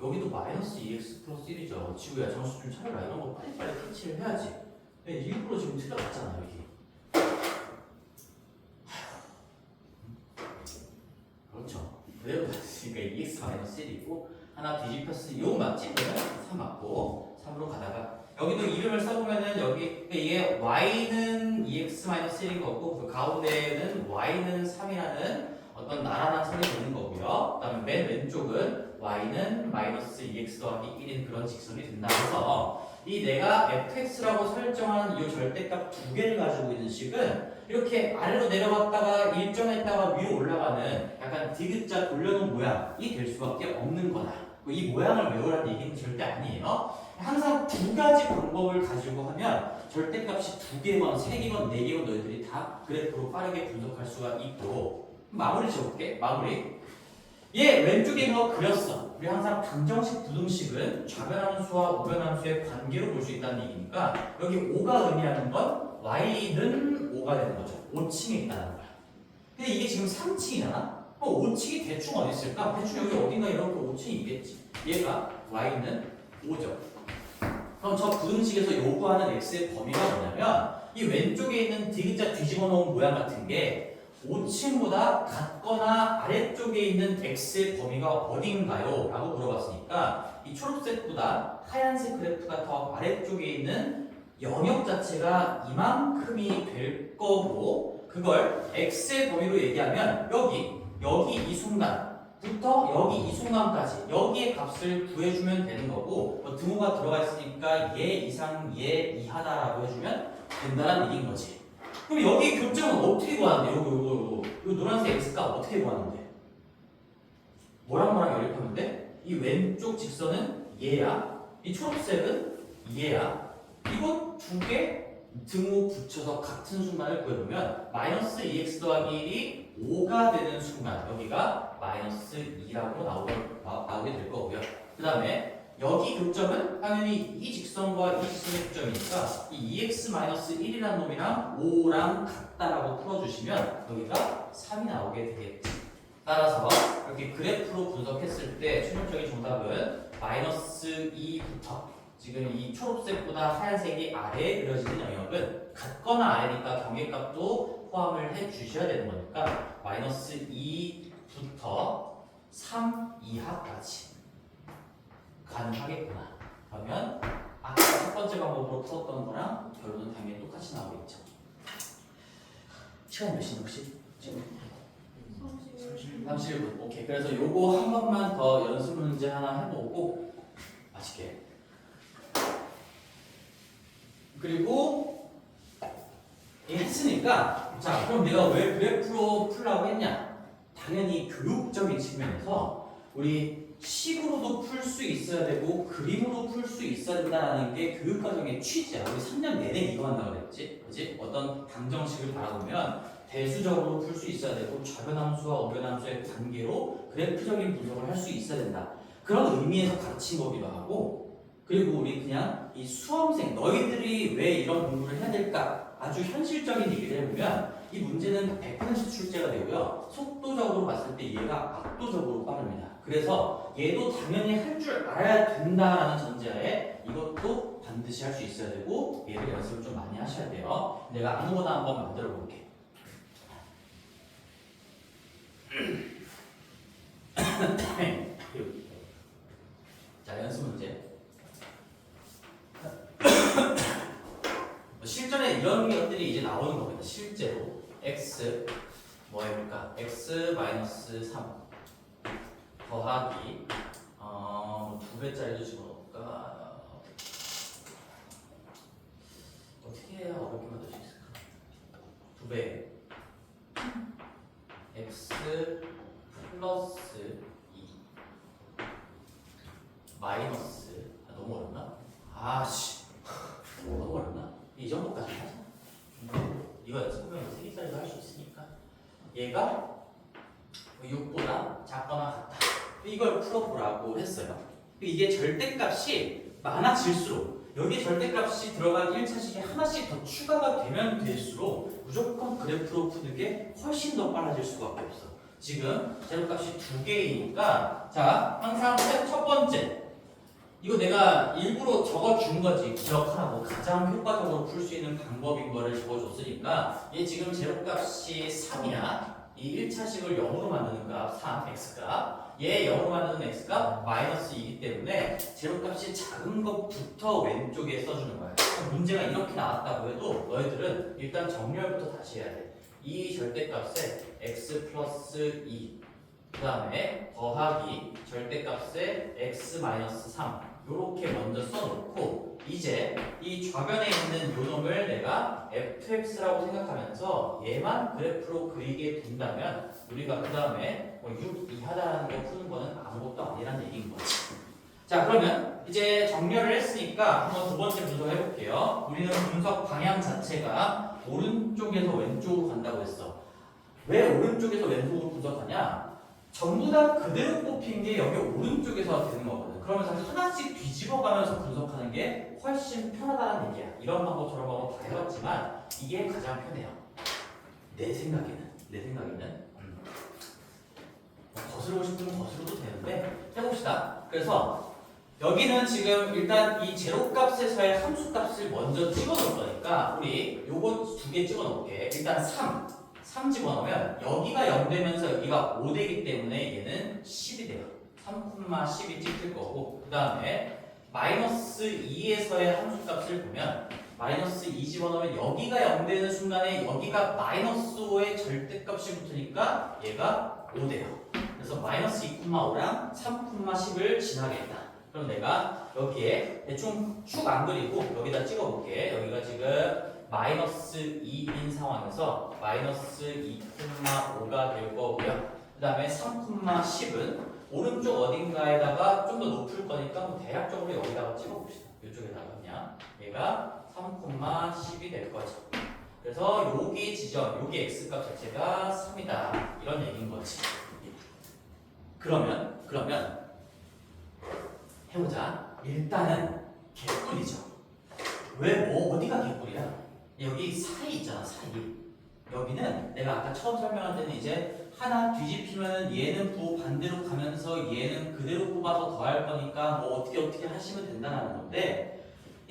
여기도 마이너스 2x 플러스 1이죠. 지우야 정수 좀 차려라. 이런 거 빨리빨리 캐치를 해야지. 일부러 지금 틀려갔잖아 여기. 그렇죠. 2x-1이고 하나 뒤집혔으니 이거 맞지? 그러면 3 맞고 3으로 가다가 여기도 이름을 써보면은 여기 이게 y는 2x-1인 거고 그 가운데는 y는 3이라는 어떤 나란한 선이 되는 거고요. 그 다음에 맨 왼쪽은 y는 마이너스 2x 더하기 1인 그런 직선이 된다 해서 이 내가 fx라고 설정한 이 절대값 두 개를 가지고 있는 식은 이렇게 아래로 내려갔다가 일정했다가 위로 올라가는 약간 디귿자 돌려놓은 모양이 될 수밖에 없는 거다. 이 모양을 외우라는 얘기는 절대 아니에요. 항상 두 가지 방법을 가지고 하면 절대값이 두 개건 세 개건 네 개건 너희들이 다 그래프로 빠르게 분석할 수가 있고 마무리 지어볼게. 마무리. 얘 왼쪽에 있는 거 그렸어. 우리 항상 방정식 부등식은 좌변함수와 우변함수의 관계로 볼 수 있다는 얘기니까 여기 5가 의미하는 건 y는 5가 되는 거죠. 5층에 있다는 거야. 근데 이게 지금 3층이잖아? 그럼 5층이 대충 어디 있을까? 대충 여기 어딘가 이렇게 5층이 있겠지. 얘가 y는 5죠. 그럼 저 부등식에서 요구하는 x의 범위가 뭐냐면 이 왼쪽에 있는 디귿자 뒤집어 놓은 모양 같은 게 5층보다 같거나 아래쪽에 있는 x의 범위가 어딘가요? 라고 물어봤으니까 이 초록색보다 하얀색 그래프가 더 아래쪽에 있는 영역 자체가 이만큼이 될 거고 그걸 x의 범위로 얘기하면 여기 이 순간부터 여기 이 순간까지 여기의 값을 구해주면 되는 거고 뭐 등호가 들어가 있으니까 얘 이상 얘 이하다라고 해주면 된다는 얘기인 거지. 그럼 여기 교점은 어떻게 구하는데? 요거 노란색 x값 어떻게 구하는데? 뭐랑 연립하면 돼? 이 왼쪽 직선은 얘야. 이 초록색은 얘야. 이거 두 개 등호 붙여서 같은 순간을 구해보면 마이너스 2x 더하기 1이 5가 되는 순간 여기가 마이너스 2라고 나오게 될 거고요. 그 다음에 여기 교점은 당연히 이 직선과 이 직선의 교점이니까 이 2x-1이라는 놈이랑 5랑 같다라고 풀어주시면 여기가 3이 나오게 되겠지. 따라서 이렇게 그래프로 분석했을 때 최종적인 정답은 마이너스 2부터 지금 이 초록색보다 하얀색이 아래에 그려지는 영역은 같거나 아래니까 경계값도 포함을 해 주셔야 되는 거니까 마이너스 2부터 3 이하까지 가능하겠구나. 그러면 아까 첫 번째 방법으로 풀었던 거랑 결론은 당연히 똑같이 나오겠죠. 시간이 몇 시냐 혹시? 지금 31분. 오케이. 그래서 요거 한 번만 더 연습 문제 하나 해보고 맛있게. 그리고 했으니까 자 그럼 내가 왜 그래프로 풀라고 했냐? 당연히 교육적인 측면에서 우리 식으로도 풀 수 있어야 되고 그림으로 풀 수 있어야 된다는 게 교육과정의 취지야. 우리 3년 내내 이거 한다고 그랬지? 그지? 어떤 방정식을 바라보면 대수적으로 풀 수 있어야 되고 좌변함수와 우변함수의 관계로 그래프적인 분석을 할 수 있어야 된다. 그런 의미에서 가르친 거기도 하고 그리고 우리 그냥 이 수험생 너희들이 왜 이런 공부를 해야 될까? 아주 현실적인 얘기를 해보면 이 문제는 100% 출제가 되고요. 속도적으로 봤을 때 얘가 압도적으로 빠릅니다. 그래서 얘도 당연히 할 줄 알아야 된다라는 전제하에 이것도 반드시 할 수 있어야 되고 얘를 연습을 좀 많이 하셔야 돼요. 내가 아무거나 한번 만들어 볼게. 자, 연습 문제. 실전에 이런 것들이 이제 나오는 겁니다. 실제로 x 뭐 해볼까? x-3 더하기 2배짜리도 집어넣을까? 어떻게 해야 어렵게 만들 수 있을까? 2배 x 플러스 2 마이너스 너무 어렵나? 아씨 너무 어렵나? 이 정도까지 하자. 이거 연습하면 3개짜리도 할 수 있으니까 얘가 6보다 작거나 같다. 이걸 풀어보라고 했어요. 이게 절대값이 많아질수록 여기 절대값이 들어간 1차식이 하나씩 더 추가가 되면 될수록 무조건 그래프로 푸는 게 훨씬 더 빨라질 수밖에 없어. 지금 제로값이 2개이니까 자 항상 첫 번째 이거 내가 일부러 적어준 거지. 기억하라고 가장 효과적으로 풀 수 있는 방법인 거를 적어줬으니까 얘 지금 제로값이 3이야. 이 1차식을 0으로 만드는 값 3, x값 얘 0으로 만드는 x가 마이너스 2이기 때문에 제로값이 작은 것부터 왼쪽에 써주는 거야. 문제가 이렇게 나왔다고 해도 너희들은 일단 정렬부터 다시 해야 돼. 이 절대값에 x 플러스 2, 그 다음에 더하기 절대값에 x 마이너스 3 요렇게 먼저 써놓고 이제 이 좌변에 있는 요놈을 내가 fx라고 생각하면서 얘만 그래프로 그리게 된다면 우리가 그 다음에 6 이하다라는 거 푸는 거는 아무것도 아니라는 얘기인 거지. 자, 그러면 이제 정렬을 했으니까 한번 두 번째 분석 해볼게요. 우리는 분석 방향 자체가 오른쪽에서 왼쪽으로 간다고 했어. 왜 오른쪽에서 왼쪽으로 분석하냐? 전부 다 그대로 뽑힌 게 여기 오른쪽에서 되는 거거든. 그러면서 하나씩 뒤집어가면서 분석하는 게 훨씬 편하다는 얘기야. 이런 방법 저런 방법 다 해봤지만 이게 가장 편해요. 내 생각에는. 거스르고 싶으면 거스르도 되는데 해봅시다. 그래서 여기는 지금 일단 이 제로값에서의 함수값을 먼저 찍어놓을 거니까 우리 요거 두 개 찍어놓을게. 일단 3 집어넣으면 여기가 0 되면서 여기가 5 되기 때문에 얘는 10이 돼요. 3,10이 찍힐 거고 그 다음에 마이너스 2에서의 함수값을 보면 마이너스 2 집어넣으면 여기가 0 되는 순간에 여기가 마이너스 5의 절대값이 붙으니까 얘가 5 돼요. 그래서 마이너스 2,5랑 3,10을 지나겠다. 그럼 내가 여기에 대충 축 안 그리고 여기다 찍어볼게. 여기가 지금 마이너스 2인 상황에서 마이너스 2,5가 될 거고요. 그 다음에 3,10은 오른쪽 어딘가에다가 좀 더 높을 거니까 뭐 대략적으로 여기다가 찍어봅시다. 이쪽에다가 그냥 얘가 3,10이 될 거죠. 그래서 여기 지점, 여기 x값 자체가 3이다. 이런 얘기인 거지. 그러면 해보자. 일단은 개꿀이죠. 왜 어디가 개꿀이야? 여기 사이 있잖아, 사이. 여기는 내가 아까 처음 설명할 때는 이제 하나 뒤집히면 얘는 반대로 가면서 얘는 그대로 뽑아서 더할 거니까 뭐 어떻게 하시면 된다는 건데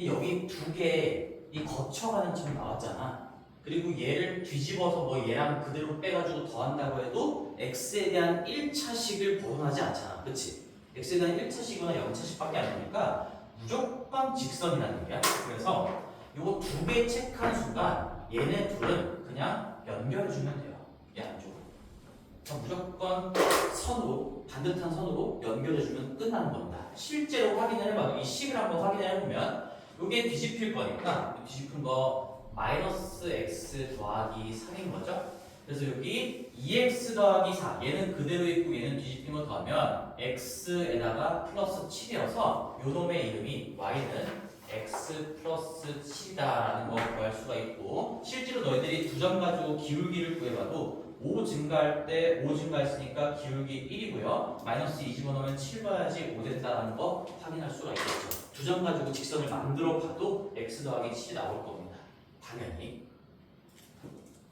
여기 두 개 이 거쳐가는 점 나왔잖아. 그리고 얘를 뒤집어서 뭐 얘랑 그대로 빼가지고 더한다고 해도 x에 대한 1차식을 벗어나지 않잖아. 그치? x에 대한 1차식이나 0차식밖에 안 되니까 무조건 직선이라는 얘기야. 그래서 요거 두 개 체크한 순간 얘네 둘은 그냥 연결해주면 돼요. 이 안쪽으로. 무조건 선으로, 반듯한 선으로 연결해주면 끝나는 겁니다. 실제로 확인을 해봐도 이 식을 한번 확인을 해보면 요게 뒤집힐 거니까 뒤집힌 거 마이너스 x 더하기 3인 거죠. 그래서 여기 2x 더하기 4 얘는 그대로 있고 얘는 뒤집힌 거 더하면 x에다가 플러스 7이어서 요 놈의 이름이 y는 x 플러스 7이다라는 거 구할 수가 있고 실제로 너희들이 두 점 가지고 기울기를 구해봐도 5 증가할 때 5 증가했으니까 기울기 1이고요. 마이너스 2 집어넣으면 7 넣어야지 5 된다라는 거 확인할 수가 있겠죠. 두 점 가지고 직선을 만들어 봐도 x 더하기 7이 나올 겁니다. 당연히.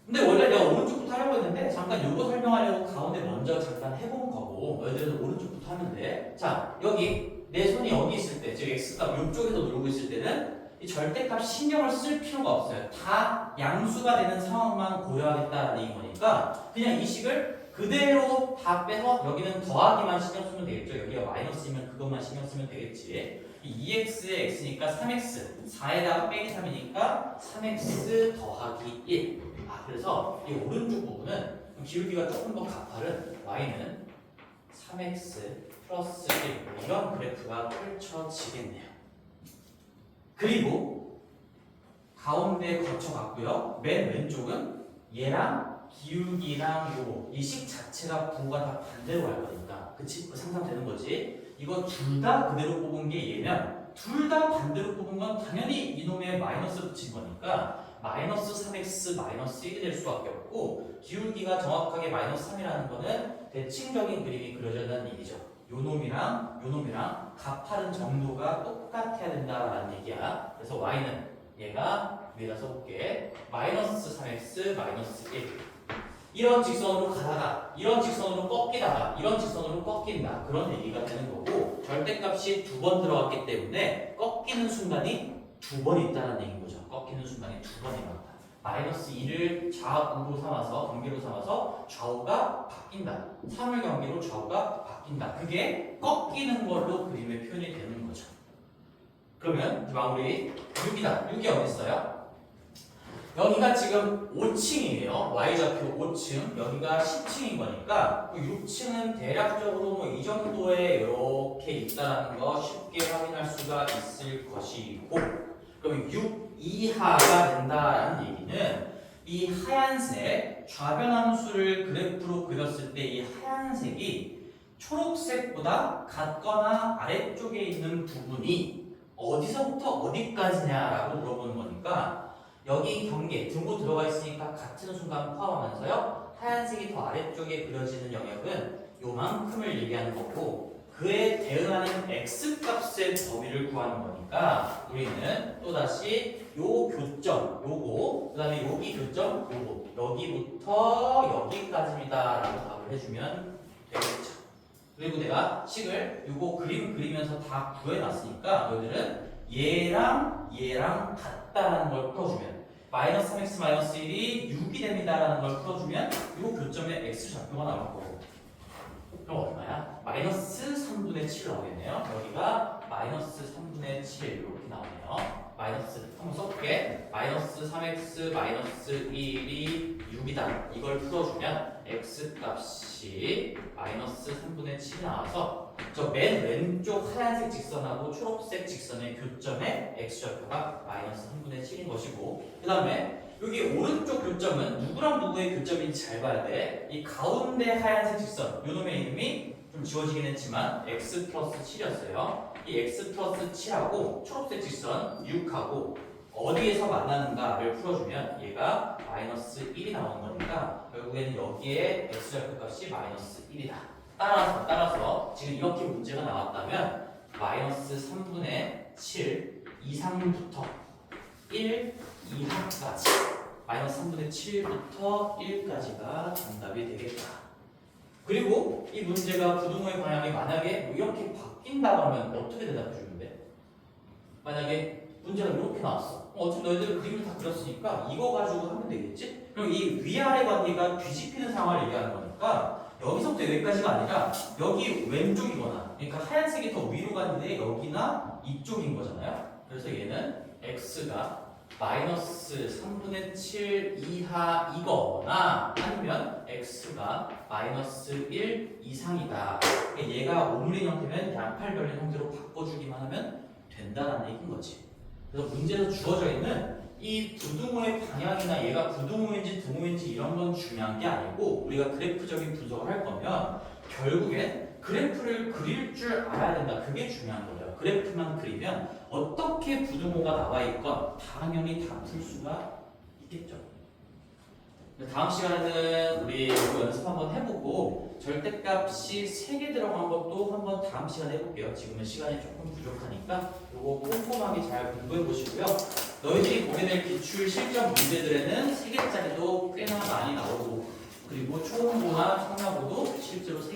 근데 원래 내가 오른쪽부터 하려고 했는데 잠깐 요거 설명하려고 가운데 먼저 잠깐 해본 거고 너희들은 오른쪽부터 하면 돼. 자, 여기 내 손이 여기 있을 때, 즉 x값 이쪽에서 누르고 있을 때는 이 절대값 신경을 쓸 필요가 없어요. 다 양수가 되는 상황만 고려하겠다는 얘기인 거니까 그냥 이 식을 그대로 다 빼서 여기는 더하기만 신경 쓰면 되겠죠. 여기가 마이너스이면 그것만 신경 쓰면 되겠지. 이 2x에 x니까 3x, 4에다가 빼기 3이니까 3x 더하기 1. 그래서 이 오른쪽 부분은 기울기가 조금 더 가파른 y는 3x 플러스 1 이런 그래프가 펼쳐지겠네요. 그리고 가운데 거쳐갔고요. 맨 왼쪽은 얘랑 기울기랑 요 이 식 자체가 부호가 다 반대로 갈 거니까 그치? 상상되는 거지? 이거 둘 다 그대로 뽑은 게 얘면 둘 다 반대로 뽑은 건 당연히 이놈의 마이너스 붙인 거니까 마이너스 3x 마이너스 1이 될 수밖에 없고 기울기가 정확하게 마이너스 3이라는 거는 대칭적인 그림이 그려진다는 얘기죠. 요놈이랑 가파른 정도가 똑같아야 된다라는 얘기야. 그래서 y는 얘가 위에다 써볼게. 마이너스 3x 마이너스 1 이런 직선으로 가다가 이런 직선으로 꺾이다가 이런 직선으로 꺾인다 그런 얘기가 되는 거고 절대값이 두 번 들어갔기 때문에 꺾이는 순간이 두 번 있다는 얘기인 거죠. 꺾이는 순간이 두 번 일어났다. 마이너스 2를 좌우로 삼아서 경계로 삼아서 좌우가 바뀐다. 3을 경계로 좌우가 바뀐다. 그게 꺾이는 걸로 그림의 표현이 되는 거죠. 그러면 마무리 6이다. 6이 어디 있어요? 여기가 지금 5층이에요. Y좌표 5층. 여기가 10층인 거니까 6층은 대략적으로 뭐 이 정도에 이렇게 있다는 거 쉽게 확인할 수가 있을 것이고, 그럼 6 이하가 된다라는 얘기는 이 하얀색 좌변 함수를 그래프로 그렸을 때 이 하얀색이 초록색보다 같거나 아래쪽에 있는 부분이 어디서부터 어디까지냐라고 물어보는 거니까, 여기 경계 등호 들어가 있으니까 같은 순간 포함하면서요, 하얀색이 더 아래쪽에 그려지는 영역은 요만큼을 얘기하는 거고, 그에 대응하는 x 값의 범위를 구하는 거니까 우리는 또다시 요 교점 요거, 그 다음에 여기 교점 요거, 여기부터 여기까지입니다 라고 답을 해주면 되겠죠. 그리고 내가 식을 요거 그림 그리면서 다 구해놨으니까 너희들은 얘랑 같다라는 걸 풀어주면, 마이너스 3x 마이너스 1이 6이 됩니다라는 걸 풀어주면 이 교점에 x 좌표가 나올 거고, 그럼 얼마야? 마이너스 3분의 7 나오겠네요. 여기가 마이너스 3분의 7 이렇게 나오네요. 마이너스 한번 써볼게. 마이너스 3x 마이너스 1이 6이다. 이걸 풀어주면 x 값이 마이너스 3분의 7이 나와서 저 맨 왼쪽 하얀색 직선하고 초록색 직선의 교점에 x좌표가 마이너스 3분의 7인 것이고, 그 다음에 여기 오른쪽 교점은 누구랑 누구의 교점인지 잘 봐야 돼. 이 가운데 하얀색 직선, 요놈의 이름이 좀 지워지긴 했지만 x 플러스 7이었어요. 이 x 플러스 7하고 초록색 직선 6하고 어디에서 만나는가를 풀어주면 얘가 마이너스 1이 나오는 거니까 결국에는 여기에 x좌표 값이 마이너스 1이다. 따라서 지금 이렇게 문제가 나왔다면 마이너스 3분의 7 이상부터 1 이하까지, 마이너스 3분의 7부터 1까지가 정답이 되겠다. 그리고 이 문제가 부등호의 방향이 만약에 이렇게 바뀐다고 하면 어떻게 대답해 주면 돼? 만약에 문제가 이렇게 나왔어. 어차피 너희들 그림을 다 그렸으니까 이거 가지고 하면 되겠지? 그럼 이 위아래 관계가 뒤집히는 상황을 얘기하는 거니까 여기서부터 여기까지가 아니라 여기 왼쪽이거나, 그러니까 하얀색이 더 위로 갔는데 여기나 이쪽인 거잖아요. 그래서 얘는 x가 마이너스 3분의 7 이하이거나 아니면 x가 마이너스 1 이상이다. 얘가 오므린 형태면 양팔별린 형태로 바꿔주기만 하면 된다는 얘기인 거지. 그래서 문제에서 주어져 있는 이 부등호의 방향이나 얘가 부등호인지 등호인지 이런 건 중요한 게 아니고, 우리가 그래프적인 분석을 할 거면 결국엔 그래프를 그릴 줄 알아야 된다. 그게 중요한 거죠. 그래프만 그리면 어떻게 부등호가 나와 있건 당연히 다 풀 수가 있겠죠. 다음 시간에는 우리 이거 연습 한번 해보고 절대값이 3개 들어간 것도 한번 다음 시간에 해볼게요. 지금은 시간이 조금 부족하니까 이거 꼼꼼하게 잘 공부해 보시고요. 너희들이 보게 될 기출 실전 문제들에는 3개짜리도 꽤나 많이 나오고, 그리고 초음보나 청라고도 실제로 3개